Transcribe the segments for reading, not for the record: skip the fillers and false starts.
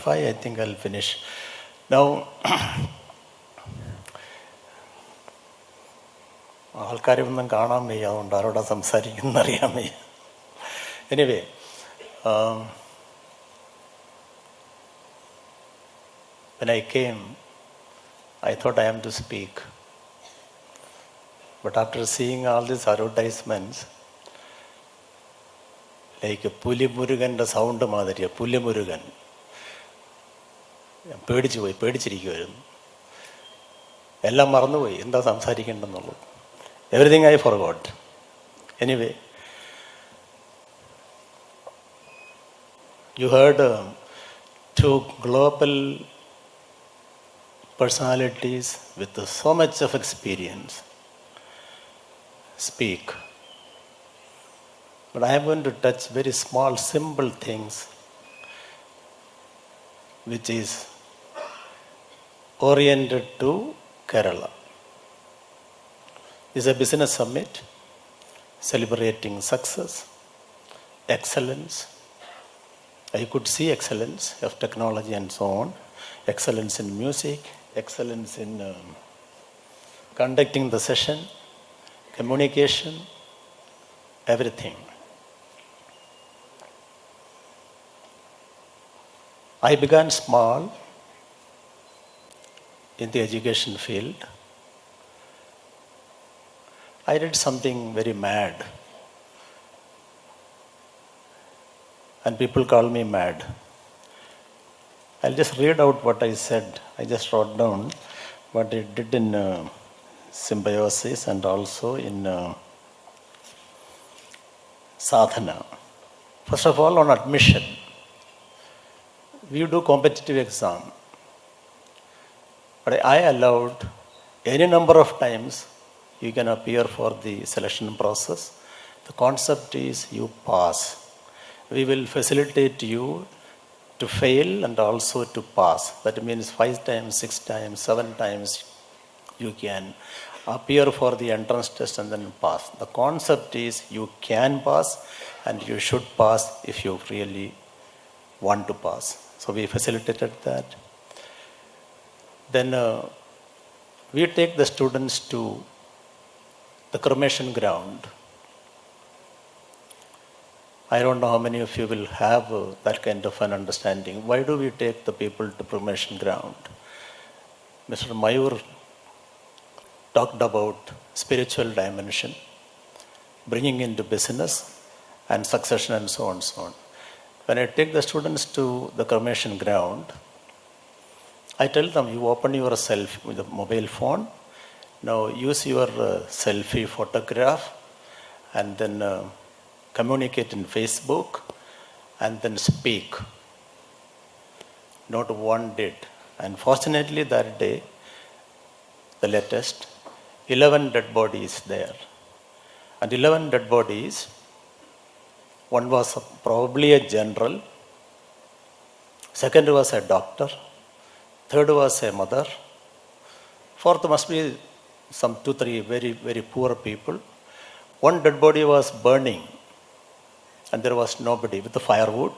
5, I think I'll finish. Now, ആൾക്കാരെ ഒന്നും കാണാൻ വയ്യ, അതുകൊണ്ട് ആരോടാ സംസാരിക്കുന്ന അറിയാൻ വയ്യ. Anyway, when I came, I thought I am to speak. But after seeing all these advertisements, like പുലിമുരുകൻ്റെ സൗണ്ട് മാതിരിയാണ്, പുലിമുരുകൻ. പേടിച്ചിരിക്കുമായിരുന്നു. എല്ലാം മറന്നുപോയി, എന്താ സംസാരിക്കേണ്ടെന്നുള്ളത്. Everything I forgot. Anyway, you heard two global personalities with so much of experience speak. But I am going to touch very small, simple things, which is oriented to Kerala. This is a business summit celebrating success, excellence. I could see excellence of technology and so on, excellence in music, excellence in conducting the session, communication, everything. I began small in the education field. I did something very mad, and people call me mad. I'll just read out what I said. I just wrote down what I did in symbiosis and also in sadhana. First of all, on admission, we do competitive exam, but I allowed any number of times you can appear for the selection process. The concept is you pass. We will facilitate you to fail and also to pass. That means 5 times, 6 times, 7 times you can appear for the entrance test and then pass. The concept is you can pass and you should pass if you really want to pass. So we facilitated that. Then we take the students to the cremation ground. I don't know how many of you will have that kind of an understanding. Why do we take the people to cremation ground? Mr. Mayur talked about spiritual dimension, bringing into business and succession and so on and so on. When I take the students to the cremation ground, I tell them, you open your selfie with a mobile phone. Now use your selfie photograph and then communicate in Facebook and then speak. Not one did. And fortunately that day, the latest, 11 dead bodies there. And 11 dead bodies, one was probably a general, second was a doctor, third was a mother, fourth must be some 2-3 very, very poor people. One dead body was burning and there was nobody with the firewood.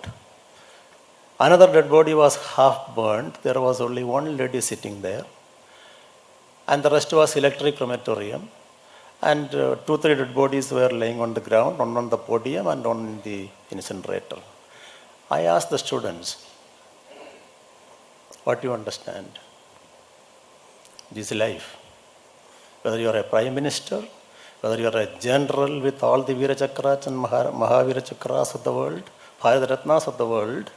Another dead body was half burned. There was only one lady sitting there. And the rest was electric crematorium. And 2-3 dead bodies were laying on the ground, one on the podium and one in the incinerator. I asked the students, what do you understand? This is life. Whether you are a prime minister, whether you are a general with all the Veera Chakras and Mahavira Chakras of the world, Bharat Ratnas of the world,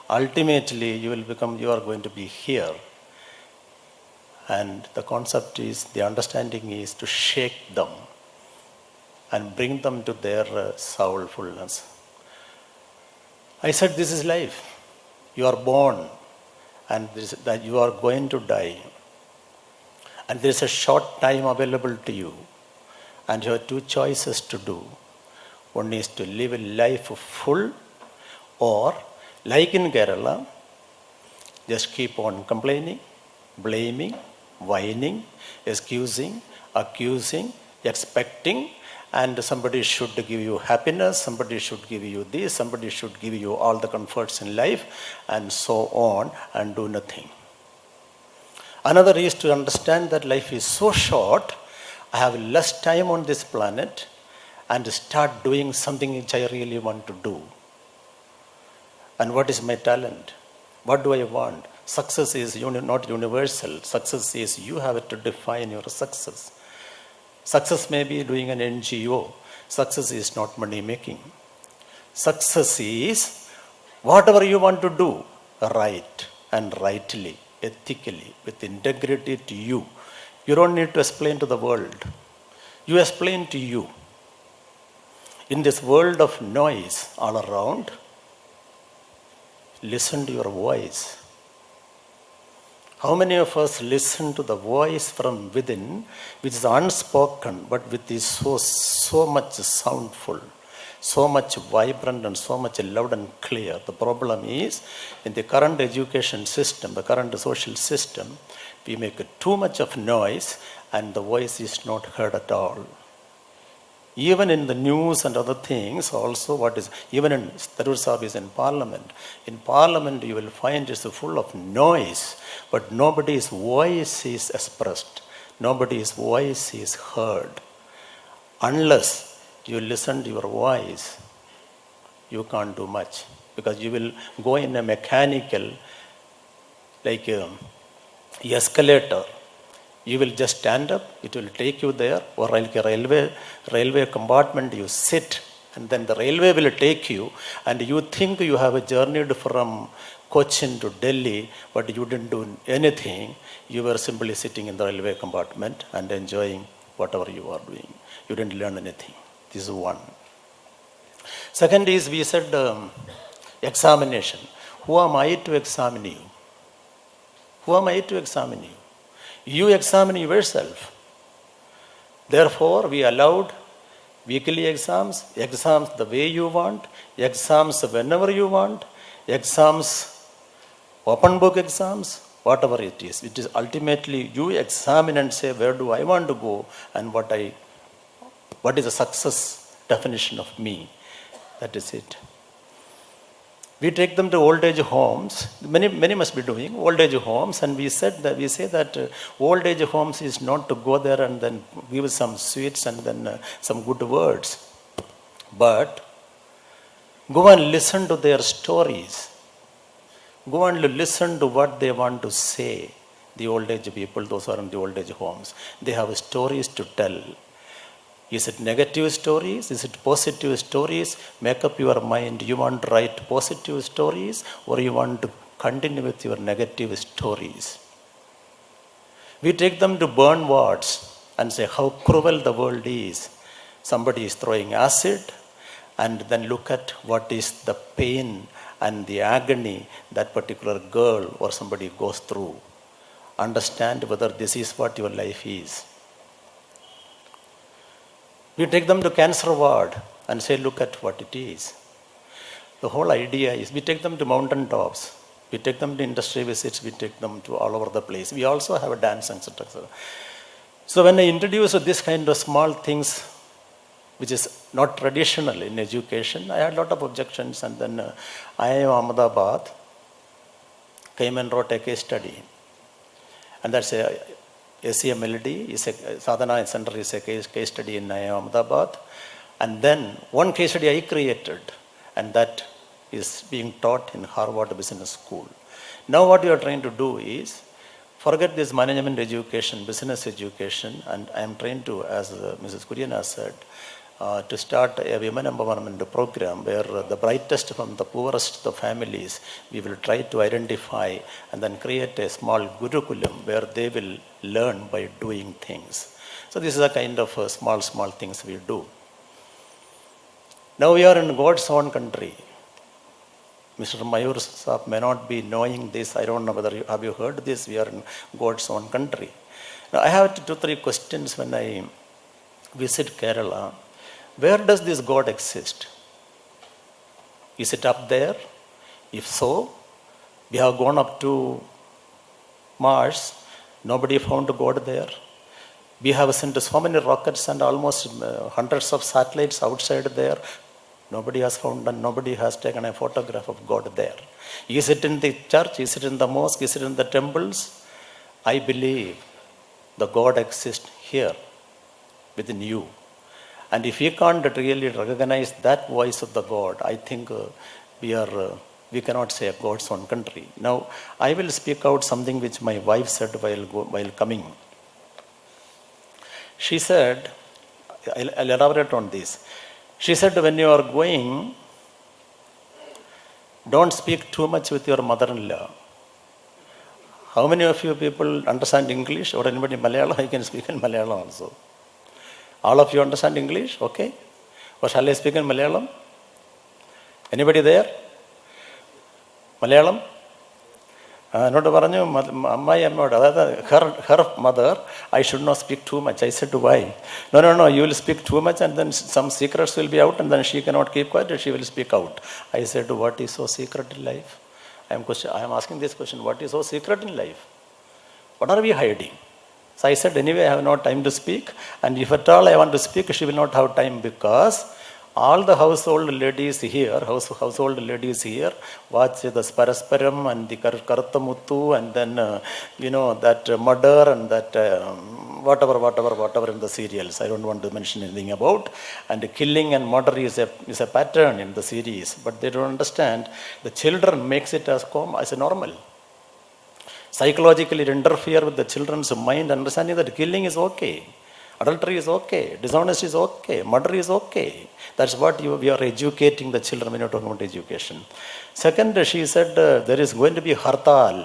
ultimately you are going to be here. And the concept is, the understanding is to shake them and bring them to their soulfulness. I said, this is life. You are born and that you are going to die. And there is a short time available to you. And you have 2 choices to do. One is to live a life full, or like in Kerala, just keep on complaining, blaming, whining, excusing, accusing, expecting, and somebody should give you happiness, somebody should give you this, somebody should give you all the comforts in life, and so on, and do nothing. Another is to understand that life is so short, I have less time on this planet, and start doing something which I really want to do. And what is my talent? What do I want? Success is not universal. Success is you have to define your success. Success may be doing an NGO. Success is not money making. Success is whatever you want to do, right and rightly, ethically, with integrity to you. You don't need to explain to the world. You explain to you. In this world of noise all around, listen to your voice. How many of us listen to the voice from within, which is unspoken, but which is so much soundful, so much vibrant, and so much loud and clear? The problem is, in the current education system, the current social system, we make too much of noise, and the voice is not heard at all. Even in the news and other things, also even in Tarur Sahib is in Parliament. In Parliament, you will find it's full of noise, but nobody's voice is expressed. Nobody's voice is heard. Unless you listen to your voice, you can't do much, because you will go in a mechanical, like escalator. You will just stand up, it will take you there, or like a railway compartment, you sit, and then the railway will take you, and you think you have journeyed from Cochin to Delhi, but you didn't do anything. You were simply sitting in the railway compartment and enjoying whatever you are doing. You didn't learn anything. This is one. Second is, we said examination. Who am I to examine you? Who am I to examine you? You examine yourself. Therefore, we allowed weekly exams the way you want, exams whenever you want, exams, open book exams, whatever it is. It is ultimately you examine and say, where do I want to go, and what is the success definition of me? That is it. We take them to old age homes. Many must be doing old age homes, and we say that old age homes is not to go there and then give some sweets and then some good words, but go and listen to their stories. Go and listen to what they want to say. The old age people, those who are in the old age homes, they have stories to tell. Is it negative stories? Is it positive stories? Make up your mind. You want to write positive stories, or you want to continue with your negative stories? We take them to burn wards and say how cruel the world is. Somebody is throwing acid, and then look at what is the pain and the agony that particular girl or somebody goes through. Understand whether this is what your life is. We take them to cancer ward and say, look at what it is. The whole idea is, we take them to mountain tops, we take them to industry visits, we take them to all over the place. We also have a dance, etc. So when I introduce this kind of small things, which is not traditional in education, I had a lot of objections, and then IIM Ahmedabad came and wrote a case study. And that's a ACMLD is a Sadhana Center is a case study in Ahmedabad, and then one case study I created, and that is being taught in Harvard Business School. Now what we are trying to do is forget this management education, business education, and I am trying to, as Mrs. Kurian has said, to start a women empowerment program where the brightest from the poorest the families, we will try to identify and then create a small gurukulam where they will learn by doing things. So this is a kind of small things we do. Now we are in God's own country. Mr. Mayur Saab may not be knowing this. I don't know whether have you heard this. We are in God's own country. Now I have 2-3 questions when I visit Kerala. Where does this God exist? Is it up there? If so, we have gone up to Mars. Nobody found God there. We have sent so many rockets and almost hundreds of satellites outside there. Nobody has found and nobody has taken a photograph of God there. Is it in the church? Is it in the mosque? Is it in the temples? I believe the God exists here within you. And if we can't really recognize that voice of the God, I think we cannot say God's own country. Now, I will speak out something which my wife said while coming. She said, I'll elaborate on this. She said, when you are going, don't speak too much with your mother-in-law. How many of you people understand English or anybody Malayalam? I can speak in Malayalam also. All of you understand English? Okay. Or shall I speak in Malayalam? Anybody there? Malayalam? എന്നോട് പറഞ്ഞു അമ്മായി അമ്മയോട് അതായത് her mother, I should not speak too much. I said, why? No, you will speak too much and then some secrets will be out and then she cannot keep quiet and she will speak out. I said, what is so secret in life? I am asking this question, what is so secret in life? What are we hiding? So I said, anyway, I have no time to speak, and if at all I want to speak, she will not have time, because all the household ladies here watch the Sparasparam and the Kartamuttu and then that murder and that whatever in the serials. I don't want to mention anything about. And the killing and murder is a pattern in the series, but they don't understand. The children makes it as a normal. Psychologically, it interfere with the children's mind, understanding that killing is okay, adultery is okay, dishonesty is okay, murder is okay. That's what we are educating the children when you're talking about education. Second, she said there is going to be hartal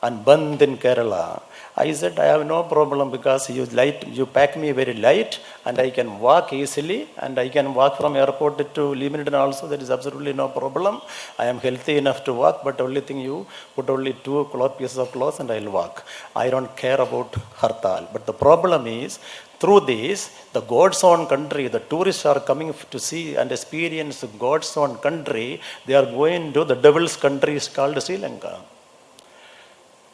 and bandh in Kerala. I said, I have no problem, because you pack me very light and I can walk easily and I can walk from airport to Leamington also. There is absolutely no problem. I am healthy enough to walk, but only thing you put only 2 pieces of clothes and I will walk. I don't care about hartal. But the problem is, through this, the God's own country, the tourists are coming to see and experience God's own country. They are going to the devil's country is called Sri Lanka.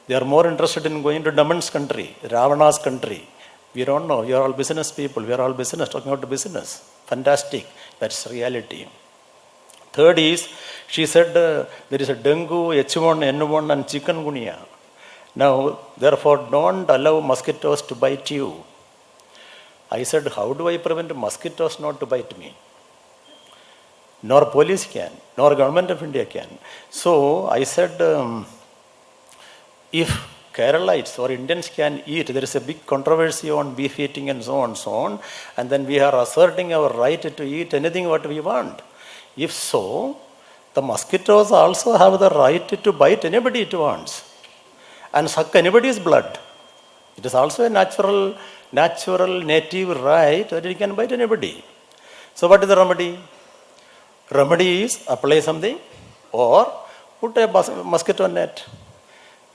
They are more interested in going to Daman's country, Ravana's country. We don't know. We are all business people. We are all business, talking about business. Fantastic. That's reality. Third is, she said there is a dengue, H1, N1 and chikungunya. Now, therefore, don't allow mosquitoes to bite you. I said, how do I prevent mosquitoes not to bite me? Nor police can, nor government of India can. So, I said, if Keralites or Indians can eat, there is a big controversy on beef eating and so on, and then we are asserting our right to eat anything what we want. If so, the mosquitoes also have the right to bite anybody it wants and suck anybody's blood. It is also a natural, native right that it can bite anybody. So what is the remedy? Remedy is apply something or put a mosquito net.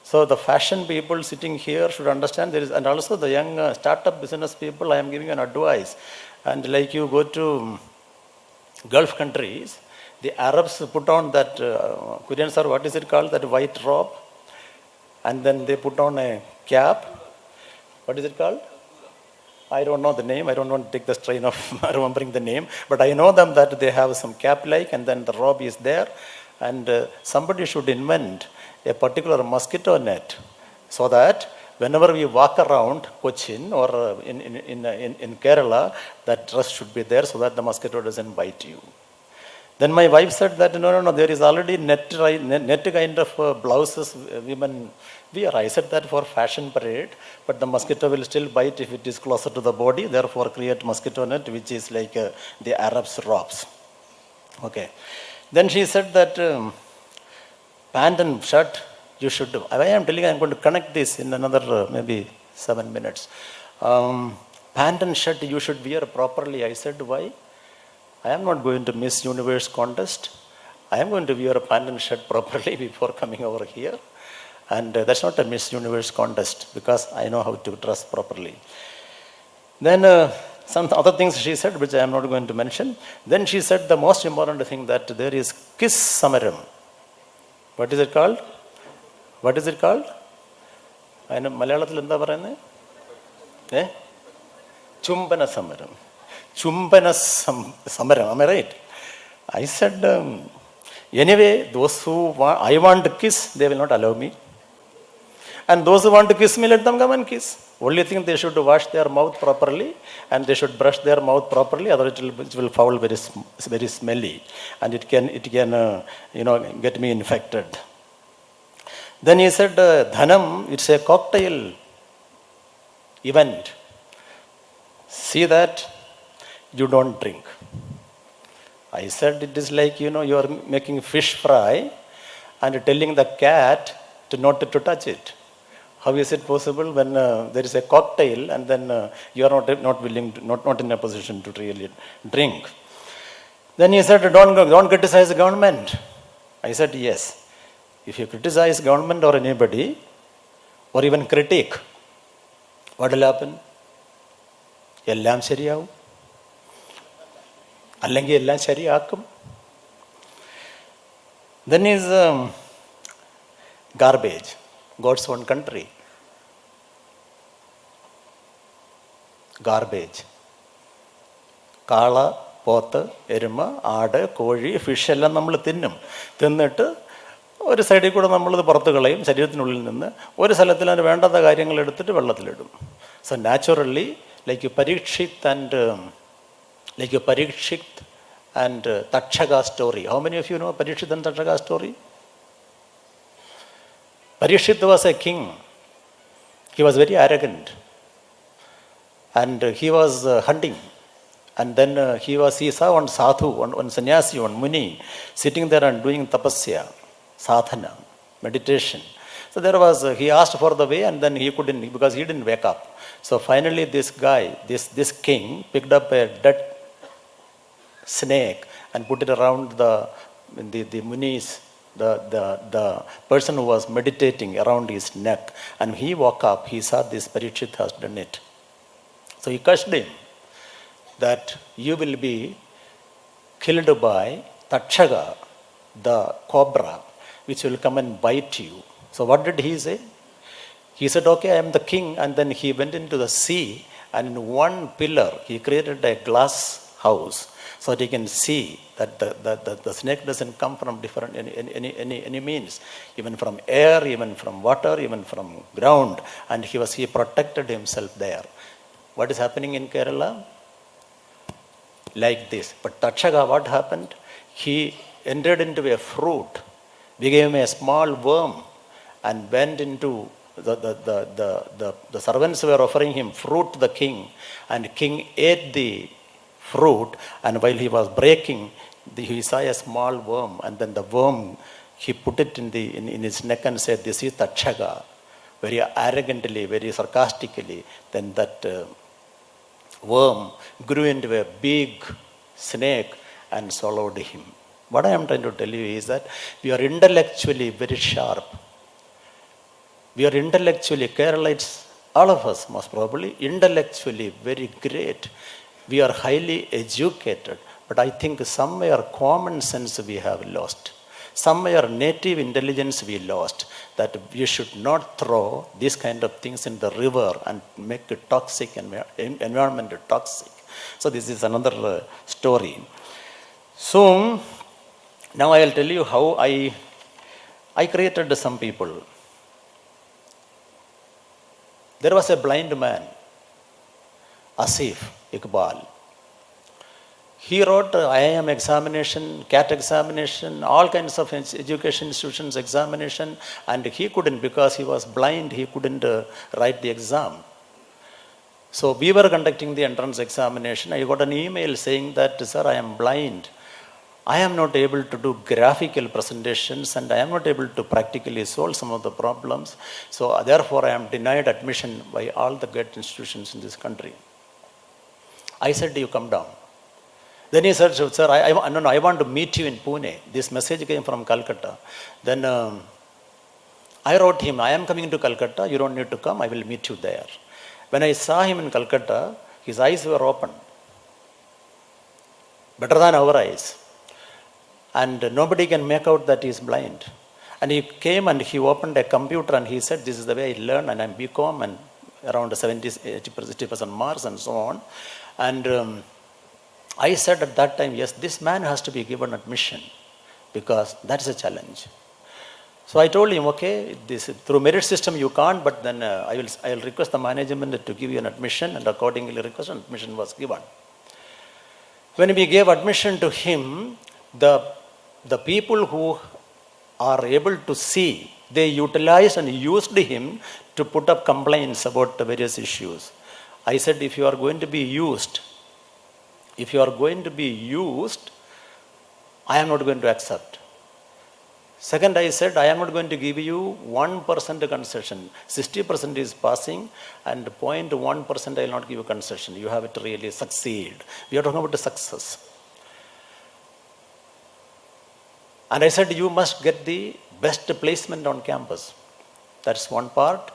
So the fashion people sitting here should understand there is, and also the young startup business people, I am giving an advice. And like you go to Gulf countries, the Arabs put on that, Koreans are, what is it called, that white robe, and then they put on a cap. What is it called? I don't know the name. I don't want to take the strain of remembering the name. But I know them that they have some cap-like, and then the robe is there. And somebody should invent a particular mosquito net, so that whenever we walk around Cochin or in Kerala, that dress should be there so that the mosquito doesn't bite you. Then my wife said that no, there is already net kind of blouses women wear. I said that for fashion parade, but the mosquito will still bite if it is closer to the body. Therefore, create mosquito net, which is like the Arabs' robes. Okay. Then she said that pant and shirt you should do. I am telling you, I am going to connect this in another maybe 7 minutes. Pant and shirt you should wear properly. I said, why? I am not going to Miss Universe contest. I am going to wear a pant and shirt properly before coming over here. And that's not a Miss Universe contest, because I know how to dress properly. Then some other things she said, which I am not going to mention. Then she said the most important thing, that there is kiss samaram. What is it called? What is it called? I know Malayalathil endha parayunne? Eh? Chumbana Samaram. Chumbana Samaram, am I right? I said, anyway, those who I want to kiss, they will not allow me. And those who want to kiss me, let them come and kiss. Only thing, they should wash their mouth properly and they should brush their mouth properly, otherwise it will foul very smelly and it can get me infected. Then he said, Dhanam, it's a cocktail event. See that you don't drink. I said, it is like, you are making fish fry and telling the cat not to touch it. How is it possible when there is a cocktail and then you are not willing, not in a position to really drink? Then he said, don't criticize the government. I said, yes. If you criticize government or anybody, or even critique, what will happen? എല്ലാം ശരിയാവും, അല്ലെങ്കിൽ എല്ലാം ശരിയാക്കും. Then is garbage, God's own country. Garbage. കാള, പോത്ത്, എരുമ, ആട്, കോഴി, ഫിഷ് എല്ലാം നമ്മൾ തിന്നിട്ട് ഒരു സൈഡിൽ കൂടെ നമ്മളിത് പുറത്ത് കളയും, ശരീരത്തിനുള്ളിൽ നിന്ന് ഒരു സ്ഥലത്തിൽ അതിന് വേണ്ടാത്ത കാര്യങ്ങൾ എടുത്തിട്ട് വെള്ളത്തിലിടും. So naturally like a Parikshit and Takshaka story. How many of you know Parikshit and Takshaka story? Parikshit was a king. He was very arrogant. And he was hunting. And then he saw one sadhu, one sannyasi, one muni, sitting there and doing tapasya, sadhana, meditation. So he asked for the way and then he couldn't, because he didn't wake up. So finally this guy, this king picked up a dead snake and put it around the muni's, the person who was meditating, around his neck. And he woke up, he saw this Parikshit has done it. So he cursed him that you will be killed by Takshaka, the cobra, which will come and bite you. So what did he say? He said, okay, I am the king. And then he went into the sea and in one pillar, he created a glass house so that he can see that the snake doesn't come from different any means, even from air, even from water, even from ground. And he protected himself there. What is happening in Kerala? Like this. But Takshaka, what happened? He entered into a fruit, became a small worm, and went into the servants were offering him fruit to the king, and the king ate the fruit, and while he was breaking, he saw a small worm, and then the worm, he put it in his neck and said, this is Takshaka, very arrogantly, very sarcastically. Then that worm grew into a big snake and swallowed him. What I am trying to tell you is that we are intellectually very sharp. We are intellectually, Keralites, all of us most probably, intellectually very great. We are highly educated, but I think somewhere common sense we have lost. Somewhere native intelligence we lost, that we should not throw these kind of things in the river and make it toxic, environment toxic. So this is another story. So now I will tell you how I created some people. There was a blind man, Asif Iqbal. He wrote IIM examination, CAT examination, all kinds of education institutions examination, and he couldn't, because he was blind, he couldn't write the exam. So we were conducting the entrance examination. I got an email saying that, sir, I am blind. I am not able to do graphical presentations and I am not able to practically solve some of the problems. So therefore I am denied admission by all the great institutions in this country. I said, you come down. Then he said, sir, I want to meet you in Pune. This message came from Calcutta. Then I wrote him, I am coming to Calcutta. You don't need to come. I will meet you there. When I saw him in Calcutta, his eyes were open. Better than our eyes. And nobody can make out that he is blind. And he came and he opened a computer and he said, this is the way I learn, and I'm BCom and around 70, 80% marks and so on. And I said at that time, yes, this man has to be given admission because that is a challenge. So I told him, okay, this through merit system you can't, but then I will request the management to give you an admission, and accordingly request an admission was given. When we gave admission to him, the people who are able to see, they utilized and used him to put up complaints about the various issues. I said, if you are going to be used, I am not going to accept. Second, I said, I am not going to give you 1% concession. 60% is passing, and 0.1% I will not give you concession. You have to really succeed. We are talking about the success. And I said, you must get the best placement on campus. That's one part.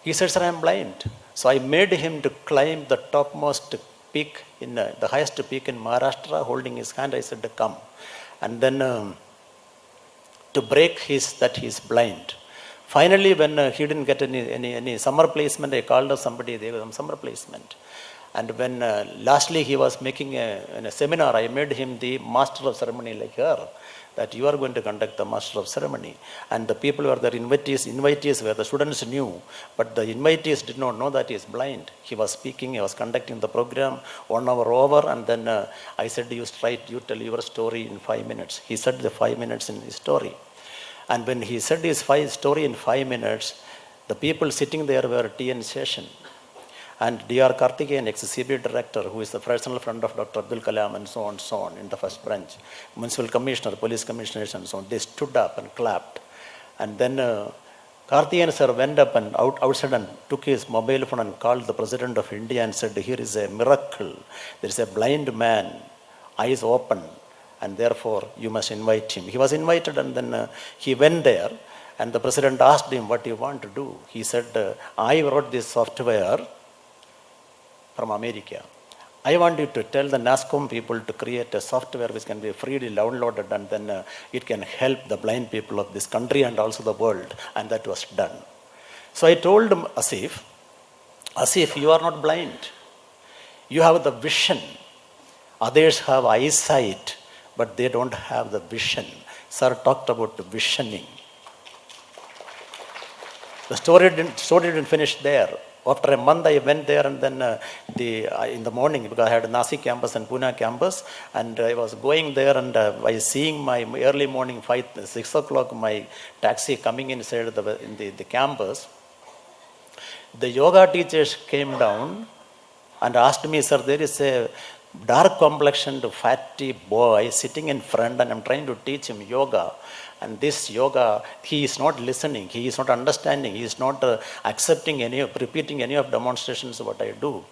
He said, sir, I am blind. So I made him to climb the topmost peak, the highest peak in Maharashtra, holding his hand. I said, come. And then to break that he is blind. Finally, when he didn't get any summer placement, I called up somebody, they gave him summer placement. And when lastly he was making a seminar, I made him the master of ceremony like her, that you are going to conduct the master of ceremony. And the people who were there, invitees were the students knew, but the invitees did not know that he is blind. He was speaking, he was conducting the program, 1 hour over, and then I said, you tell your story in 5 minutes. He said the 5 minutes in his story. And when he said his story in 5 minutes, the people sitting there were T.N. Session. And D.R. Karthikeyan, ex-CBI director, who is the personal friend of Dr. Abdul Kalam, and so on, in the first branch, municipal commissioner, police commissioners, and so on, they stood up and clapped. And then Karthikeyan sir went up and outside and took his mobile phone and called the President of India and said, here is a miracle. There is a blind man, eyes open, and therefore you must invite him. He was invited, and then he went there, and the President asked him, what do you want to do? He said, I wrote this software from America. I want you to tell the NASCOM people to create a software which can be freely downloaded, and then it can help the blind people of this country and also the world. And that was done. So I told him, Asif, you are not blind. You have the vision. Others have eyesight, but they don't have the vision. Sir talked about visioning. The story didn't finish there. After a month, I went there, and then in the morning, because I had Nasik campus and Pune campus, and I was going there, and I was seeing my early morning 6 o'clock, my taxi coming inside the campus. The yoga teachers came down and asked me, sir, there is a dark complexioned fatty boy sitting in front, and I'm trying to teach him yoga. And this yoga, he is not listening, he is not understanding, he is not repeating any of demonstrations of what I do.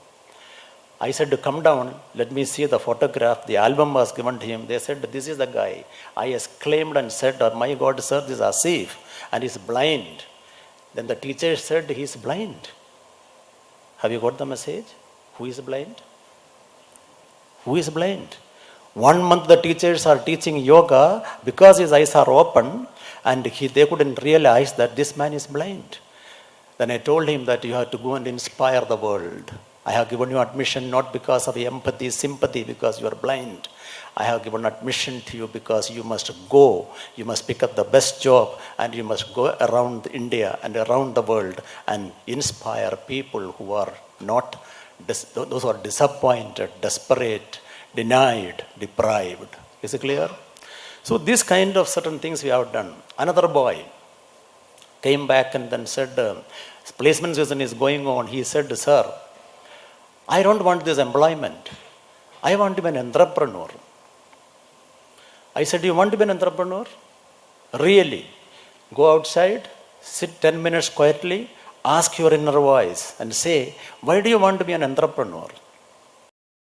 I said, come down, let me see the photograph. The album was given to him. They said, this is the guy. I exclaimed and said, oh my God, sir, this is Asif, and he's blind. Then the teacher said, he's blind. Have you got the message? Who is blind? Who is blind? 1 month the teachers are teaching yoga because his eyes are open, and they couldn't realize that this man is blind. Then I told him that you have to go and inspire the world. I have given you admission not because of empathy, sympathy, because you are blind. I have given admission to you because you must go, you must pick up the best job, and you must go around India and around the world and inspire people who are not, those who are disappointed, desperate, denied, deprived. Is it clear? So this kind of certain things we have done. Another boy came back and then said, placement season is going on. He said, sir, I don't want this employment. I want to be an entrepreneur. I said, you want to be an entrepreneur? Really? Go outside, sit 10 minutes quietly, ask your inner voice and say, why do you want to be an entrepreneur?